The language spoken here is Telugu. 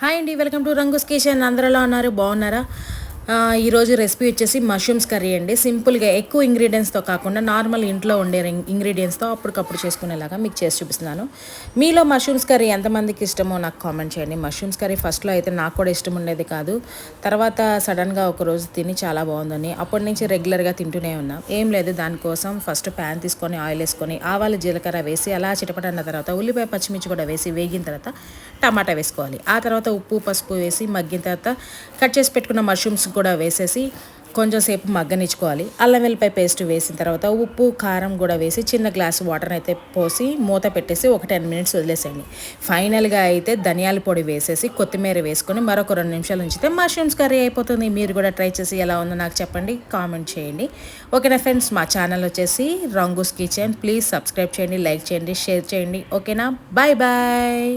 హాయ్ అండి, వెల్కమ్ టు రంగుస్ కిచెన్. అందరూ ఎలా ఉన్నారు? బాగున్నారా? ఈరోజు రెసిపీ వచ్చేసి మష్రూమ్స్ కర్రీ అండి. సింపుల్గా ఎక్కువ ఇంగ్రీడియంట్స్తో కాకుండా నార్మల్ ఇంట్లో ఉండే ఇంగ్రీడియంట్స్తో అప్పటికప్పుడు చేసుకునేలాగా మీకు చేసి చూపిస్తున్నాను. మీలో మష్రూమ్స్ కర్రీ ఎంతమందికి ఇష్టమో నాకు కామెంట్ చేయండి. మష్రూమ్స్ కర్రీ ఫస్ట్లో అయితే నాకు కూడా ఇష్టం ఉండేది కాదు. తర్వాత సడన్గా ఒకరోజు తిని చాలా బాగుందని అప్పటి నుంచి రెగ్యులర్గా తింటూనే ఉన్నా. ఏం లేదు, దానికోసం ఫస్ట్ ప్యాన్ తీసుకొని ఆయిల్ వేసుకొని ఆవాలు జీలకర్ర వేసి అలా చిటపటన్న తర్వాత ఉల్లిపాయ పచ్చిమిర్చి కూడా వేసి వేగిన తర్వాత టమాటా వేసుకోవాలి. ఆ తర్వాత ఉప్పు పసుపు వేసి మగ్గిన తర్వాత కట్ చేసి పెట్టుకున్న మష్రూమ్స్ కూడా వేసేసి కొంచెం సేపు మగ్గనిచ్చుకోవాలి. అల్లం వెల్లిపాయ పేస్ట్ వేసిన తర్వాత ఉప్పు కారం కూడా వేసి చిన్న గ్లాసు వాటర్ అయితే పోసి మూత పెట్టేసి ఒక 10 మినిట్స్ వదిలేసేయండి. ఫైనల్గా అయితే ధనియాల పొడి వేసేసి కొత్తిమీర వేసుకొని మరొక 2 నిమిషాలు ఉంచితే మష్రూమ్స్ కర్రీ అయిపోతుంది. మీరు కూడా ట్రై చేసి ఎలా ఉందో నాకు చెప్పండి, కామెంట్ చేయండి. ఓకేనా ఫ్రెండ్స్, మా ఛానల్ వచ్చేసి రంగుస్ కిచెన్. ప్లీజ్ సబ్స్క్రైబ్ చేయండి, లైక్ చేయండి, షేర్ చేయండి. ఓకేనా, బాయ్ బాయ్.